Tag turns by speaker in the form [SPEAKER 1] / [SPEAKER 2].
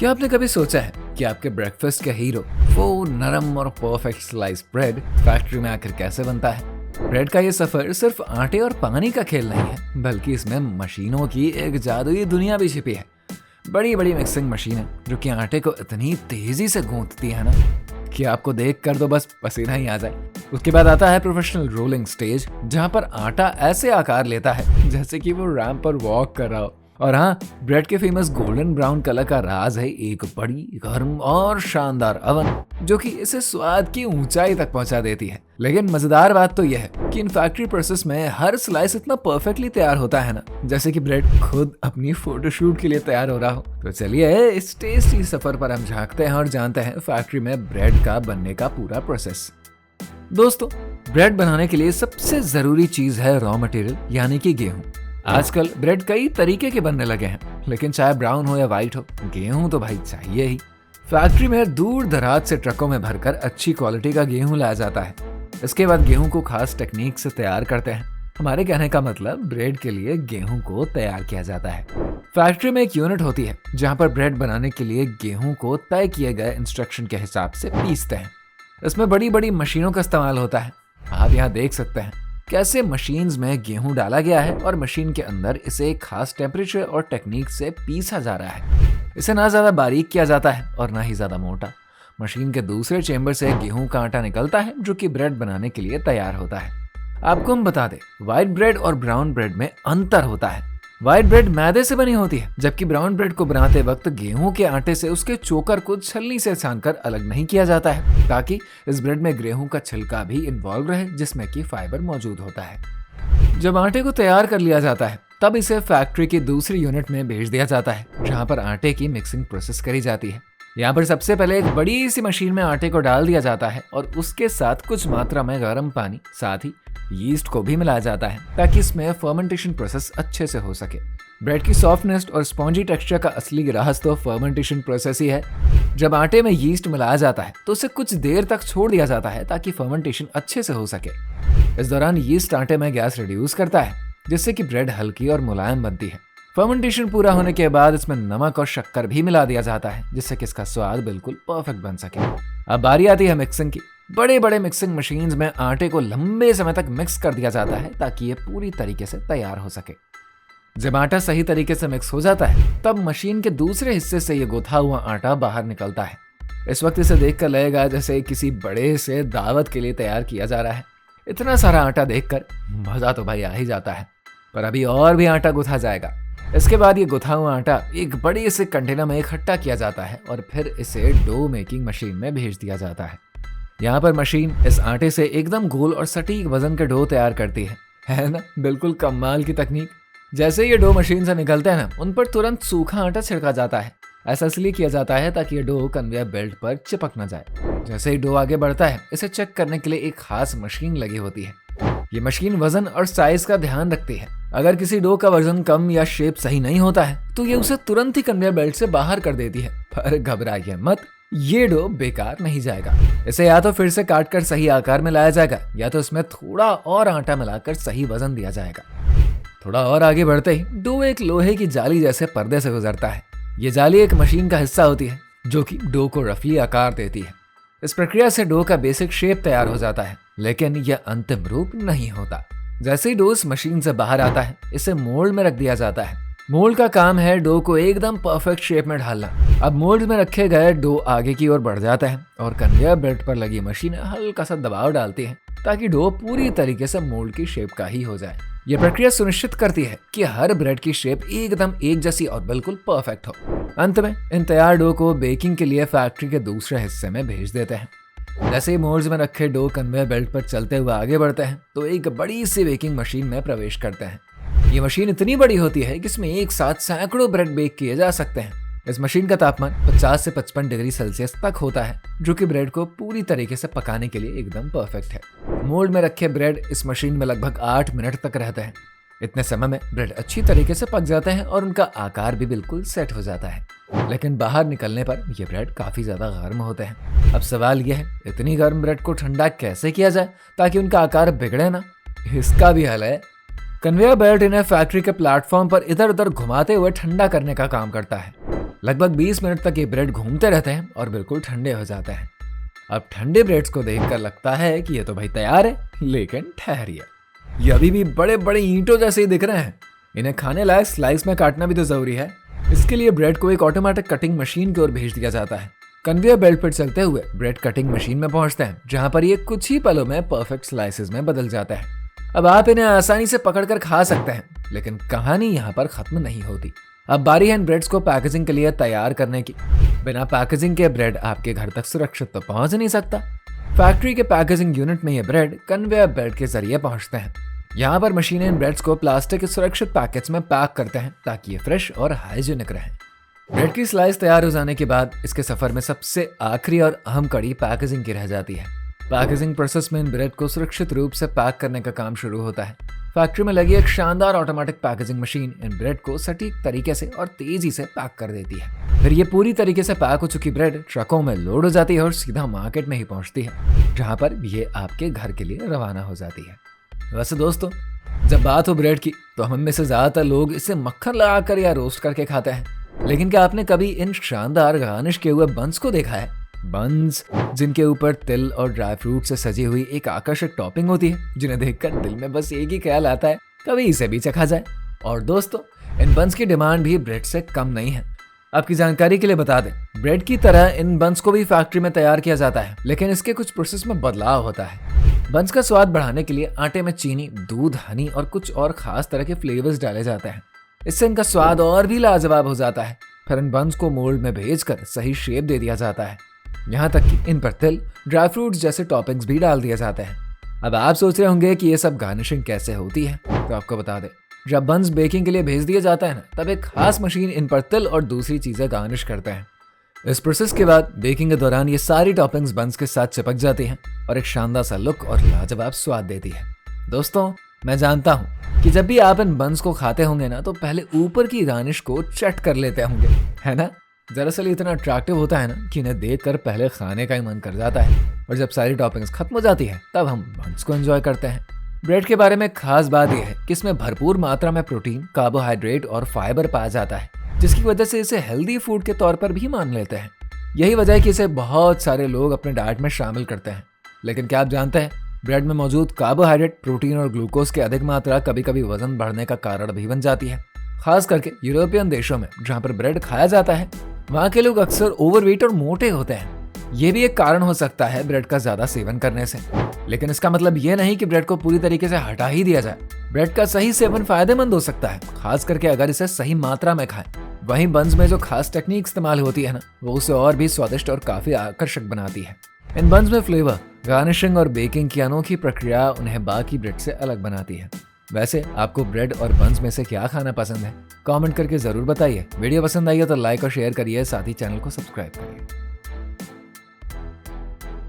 [SPEAKER 1] क्या आपने कभी सोचा है कि आपके ब्रेकफास्ट का हीरो वो नरम और परफेक्ट स्लाइस ब्रेड फैक्ट्री में आकर कैसे बनता है? ब्रेड का ये सफर सिर्फ आटे और पानी का खेल नहीं है, बल्कि इसमें मशीनों की एक जादुई दुनिया भी छिपी है। बड़ी बड़ी मिक्सिंग मशीनें जो कि आटे को इतनी तेजी से गूंथती है ना कि आपको देख कर तो बस पसीना ही आ जाए। उसके बाद आता है प्रोफेशनल रोलिंग स्टेज, जहां पर आटा ऐसे आकार लेता है जैसे कि वो रैंप पर वॉक कर रहा हो। और हाँ, ब्रेड के फेमस गोल्डन ब्राउन कलर का राज है एक बड़ी गर्म और शानदार अवन, जो कि इसे स्वाद की ऊंचाई तक पहुंचा देती है। लेकिन मजेदार बात तो यह है कि इन फैक्ट्री प्रोसेस में हर स्लाइस इतना परफेक्टली तैयार होता है ना, जैसे कि ब्रेड खुद अपनी फोटोशूट के लिए तैयार हो रहा हो। तो चलिए इस टेस्टी सफर पर हम झांकते हैं और जानते हैं फैक्ट्री में ब्रेड का बनने का पूरा प्रोसेस। दोस्तों, ब्रेड बनाने के लिए सबसे जरूरी चीज है रॉ मटेरियल, यानी कि गेहूं। आजकल ब्रेड कई तरीके के बनने लगे हैं, लेकिन चाहे ब्राउन हो या व्हाइट हो, गेहूं तो भाई चाहिए ही। फैक्ट्री में दूर दराज से ट्रकों में भरकर अच्छी क्वालिटी का गेहूं लाया जाता है। इसके बाद गेहूं को खास टेक्निक से तैयार करते हैं। हमारे कहने का मतलब ब्रेड के लिए गेहूं को तैयार किया जाता है। फैक्ट्री में एक यूनिट होती है जहां पर ब्रेड बनाने के लिए गेहूं को तय किए गए इंस्ट्रक्शन के हिसाब से पीसते हैं। इसमें बड़ी बड़ी मशीनों का इस्तेमाल होता है। आप यहाँ देख सकते हैं कैसे मशीन्स में गेहूं डाला गया है और मशीन के अंदर इसे एक खास टेम्परेचर और टेक्निक से पीसा जा रहा है। इसे ना ज्यादा बारीक किया जाता है और ना ही ज्यादा मोटा। मशीन के दूसरे चेंबर से गेहूं का आटा निकलता है जो कि ब्रेड बनाने के लिए तैयार होता है। आपको हम बता दें, व्हाइट ब्रेड और ब्राउन ब्रेड में अंतर होता है। व्हाइट ब्रेड मैदे से बनी होती है, जबकि ब्राउन ब्रेड को बनाते वक्त गेहूं के आटे से उसके चोकर को छलनी से छानकर अलग नहीं किया जाता है, ताकि इस ब्रेड में गेहूं का छिलका भी इन्वॉल्व रहे, जिसमें कि फाइबर मौजूद होता है। जब आटे को तैयार कर लिया जाता है, तब इसे फैक्ट्री की दूसरी यूनिट में भेज दिया जाता है, जहां पर आटे की मिक्सिंग प्रोसेस करी जाती है। यहाँ पर सबसे पहले एक बड़ी सी मशीन में आटे को डाल दिया जाता है और उसके साथ कुछ मात्रा में गर्म पानी, साथ ही यीस्ट को भी मिलाया जाता है, ताकि इसमें फर्मेंटेशन प्रोसेस अच्छे से हो सके। ब्रेड की सॉफ्टनेस और स्पॉन्जी टेक्सचर का असली राज तो फर्मेंटेशन प्रोसेस ही है। जब आटे में यीस्ट मिलाया जाता है तो उसे कुछ देर तक छोड़ दिया जाता है, ताकि फर्मेंटेशन अच्छे से हो सके। इस दौरान यीस्ट आटे में गैस रिड्यूस करता है, जिससे कि ब्रेड हल्की और मुलायम बनती है। फर्मेंटेशन पूरा होने के बाद इसमें नमक और शक्कर भी मिला दिया जाता है, जिससे कि इसका स्वाद बिल्कुल परफेक्ट बन सके। अब बारी आती है मिक्सिंग की। बड़े बड़े मिक्सिंग मशीन्स में आटे को लंबे समय तक मिक्स कर दिया जाता है, ताकि ये पूरी तरीके से तैयार हो सके। जब आटा सही तरीके से मिक्स हो जाता है, तब मशीन के दूसरे हिस्से से ये गुथा हुआ आटा बाहर निकलता है। इस वक्त इसे देखकर लगेगा जैसे किसी बड़े से दावत के लिए तैयार किया जा रहा है। इतना सारा आटा देखकर मजा तो भाई आ ही जाता है, पर अभी और भी आटा गुथा जाएगा। इसके बाद ये गुथा हुआ आटा एक बड़े से कंटेनर में इकट्ठा किया जाता है और फिर इसे डो मेकिंग मशीन में भेज दिया जाता है। यहाँ पर मशीन इस आटे से एकदम गोल और सटीक वजन के डो तैयार करती है ना? बिल्कुल कमाल की तकनीक। जैसे ये डो मशीन से निकलते हैं ना, उन पर तुरंत सूखा आटा छिड़का जाता है। ऐसा इसलिए किया जाता है ताकि ये डो कन्वेयर बेल्ट पर चिपक न जाए। जैसे ही डो आगे बढ़ता है, इसे चेक करने के लिए एक खास मशीन लगी होती है। ये मशीन वजन और साइज का ध्यान रखती है। अगर किसी डो का वजन कम या शेप सही नहीं होता है, तो ये उसे तुरंत ही कन्वेयर बेल्ट से बाहर कर देती है। पर घबराइए मत, ये डो बेकार नहीं जाएगा। इसे या तो फिर से काट कर सही आकार में लाया जाएगा, या तो इसमें थोड़ा और आटा मिलाकर सही वजन दिया जाएगा। थोड़ा और आगे बढ़ते ही डो एक लोहे की जाली जैसे पर्दे से गुजरता है। ये जाली एक मशीन का हिस्सा होती है, जो कि डो को रफली आकार देती है। इस प्रक्रिया से डो का बेसिक शेप तैयार हो जाता है, लेकिन यह अंतिम रूप नहीं होता। जैसे ही डो इस मशीन से बाहर आता है, इसे मोल्ड में रख दिया जाता है। मोल्ड का काम है डो को एकदम परफेक्ट शेप में ढालना। अब मोल्ड में रखे गए डो आगे की ओर बढ़ जाता है और कन्वेयर बेल्ट पर लगी मशीन हल्का सा दबाव डालती है, ताकि डो पूरी तरीके से मोल्ड की शेप का ही हो जाए। यह प्रक्रिया सुनिश्चित करती है कि हर ब्रेड की शेप एकदम एक जैसी और बिल्कुल परफेक्ट हो। अंत में इन तैयार डो को बेकिंग के लिए फैक्ट्री के दूसरे हिस्से में भेज देते हैं। जैसे ही मोल्ड्स में रखे डो कन्वेयर बेल्ट पर चलते हुए आगे बढ़ते हैं, तो एक बड़ी सी बेकिंग मशीन में प्रवेश करते हैं। ये मशीन इतनी बड़ी होती है कि इसमें एक साथ सैकड़ों ब्रेड बेक किए जा सकते हैं। इस मशीन का तापमान 50 से 55 डिग्री सेल्सियस तक होता है, जो कि ब्रेड को पूरी तरीके से पकाने के लिए एकदम परफेक्ट है। मोल्ड में रखे ब्रेड इस मशीन में लगभग 8 मिनट तक रहते हैं। इतने समय में ब्रेड अच्छी तरीके से पक जाते हैं और उनका आकार भी बिल्कुल सेट हो जाता है। लेकिन बाहर निकलने पर ये ब्रेड काफी ज्यादा गर्म होते हैं। अब सवाल यह है, इतनी गर्म ब्रेड को ठंडा कैसे किया जाए ताकि उनका आकार बिगड़े ना? इसका भी हल है। कन्वेयर बेल्ट इन्हें फैक्ट्री के प्लेटफॉर्म पर इधर उधर घुमाते हुए ठंडा करने का काम करता है। लगभग 20 मिनट तक ये ब्रेड घूमते रहते हैं और बिल्कुल ठंडे हो जाते हैं। अब ठंडे ब्रेड्स को देखकर लगता है कि ये तो भाई तैयार है, लेकिन ठहरिए, ये अभी भी बड़े बड़े ईंटों जैसे ही दिख रहे हैं। इन्हें खाने लायक स्लाइस में काटना भी तो जरूरी है। इसके लिए ब्रेड को एक ऑटोमेटिक कटिंग मशीन की ओर भेज दिया जाता है। कन्वेयर बेल्ट पर चलते हुए ब्रेड कटिंग मशीन में पहुंचते हैं, जहां पर ये कुछ ही पलों में परफेक्ट स्लाइसेस में बदल जाता है। अब आप इन्हें आसानी से पकड़कर खा सकते हैं, लेकिन कहानी यहाँ पर खत्म नहीं होती। अब बारी है इन ब्रेड्स को पैकेजिंग के लिए तैयार करने की। बिना पैकेजिंग के ब्रेड आपके घर तक सुरक्षित तो पहुंच नहीं सकता। फैक्ट्री के पैकेजिंग यूनिट में ये ब्रेड कन्वेयर बेल्ट के जरिए पहुंचते हैं। यहाँ पर मशीनें इन ब्रेड्स को प्लास्टिक के सुरक्षित पैकेट्स में पैक करते हैं ताकि ये फ्रेश और हाइजीनिक रहें। ब्रेड की स्लाइस तैयार हो जाने के बाद इसके सफर में सबसे आखिरी और अहम कड़ी पैकेजिंग की रह जाती है। पैकेजिंग प्रोसेस में इन ब्रेड को सुरक्षित रूप से पैक करने का काम शुरू होता है। फैक्ट्री में लगी एक शानदार ऑटोमेटिक पैकेजिंग मशीन इन ब्रेड को सटीक तरीके से और तेजी से पैक कर देती है। फिर ये पूरी तरीके से पैक हो चुकी ब्रेड ट्रकों में लोड हो जाती है और सीधा मार्केट में ही पहुंचती है, जहां पर ये आपके घर के लिए रवाना हो जाती है। वैसे दोस्तों, जब बात हो ब्रेड की तो हम में से ज्यादातर लोग इसे मक्खन लगाकर या रोस्ट करके खाते हैं, लेकिन क्या आपने कभी इन शानदार गार्निश किए हुए बंस को देखा है? बंस जिनके ऊपर तिल और ड्राई फ्रूट से सजी हुई एक आकर्षक टॉपिंग होती है, जिन्हें देखकर दिल में बस एक ही ख्याल आता है, कभी इसे भी चखा जाए। और दोस्तों, इन बंस की डिमांड भी ब्रेड से कम नहीं है। आपकी जानकारी के लिए बता दें, ब्रेड की तरह इन बंस को भी फैक्ट्री में तैयार किया जाता है, लेकिन इसके कुछ प्रोसेस में बदलाव होता है। बंस का स्वाद बढ़ाने के लिए आटे में चीनी, दूध, हनी और कुछ और खास तरह के फ्लेवर्स डाले जाते हैं। इससे इनका स्वाद और भी लाजवाब हो जाता है। फिर इन बंस को मोल्ड में भेजकर सही शेप दे दिया जाता है। यहाँ तक कि इन पर तिल, ड्राई फ्रूट्स जैसे टॉपिंग्स भी डाल दिए जाते हैं। अब आप सोच रहे होंगे कि ये सब गार्निशिंग कैसे होती है, तो आपको बता दें, जब बंस बेकिंग के लिए भेज दिए जाता है ना, तब एक खास मशीन इन पर तिल और दूसरी चीजें गार्निश करते हैं। इस प्रोसेस के बाद बेकिंग के दौरान ये सारी टॉपिंग्स बंस के साथ चिपक जाती हैं और एक शानदार सा लुक और लाजवाब स्वाद देती है। दोस्तों, मैं जानता हूँ कि जब भी आप इन बंस को खाते होंगे ना, तो पहले ऊपर की गार्निश को चट कर लेते होंगे, है ना? दरअसल इतना अट्रैक्टिव होता है ना कि इन्हें देखकर पहले खाने का ही मन कर जाता है, और जब सारी टॉपिंग्स खत्म हो जाती है तब हम बंस को एंजॉय करते हैं। ब्रेड के बारे में खास बात यह है कि इसमें भरपूर मात्रा में प्रोटीन, कार्बोहाइड्रेट और फाइबर पाया जाता है, जिसकी वजह से इसे हेल्दी फूड के तौर पर भी मान लेते हैं। यही वजह है कि इसे बहुत सारे लोग अपने डाइट में शामिल करते हैं। लेकिन क्या आप जानते हैं, ब्रेड में मौजूद कार्बोहाइड्रेट, प्रोटीन और ग्लूकोज की अधिक मात्रा कभी कभी वजन बढ़ने का कारण भी बन जाती है। खास करके यूरोपियन देशों में, जहाँ पर ब्रेड खाया जाता है, वहाँ के लोग अक्सर ओवरवेट और मोटे होते हैं। ये भी एक कारण हो सकता है ब्रेड का ज्यादा सेवन करने से। लेकिन इसका मतलब ये नहीं कि ब्रेड को पूरी तरीके से हटा ही दिया जाए। ब्रेड का सही सेवन फायदेमंद हो सकता है, खास करके अगर इसे सही मात्रा में खाएं। वहीं बंस में जो खास टेक्निक इस्तेमाल होती है ना, वो उसे और भी स्वादिष्ट और काफी आकर्षक बनाती है। इन बंस में फ्लेवर, गार्निशिंग और बेकिंग की अनोखी प्रक्रिया उन्हें बाकी ब्रेड से अलग बनाती है। वैसे आपको ब्रेड और बंस में से क्या खाना पसंद है? कमेंट करके जरूर बताइए। वीडियो पसंद आई हो तो लाइक और शेयर करिए, साथ ही चैनल को सब्सक्राइब करिए।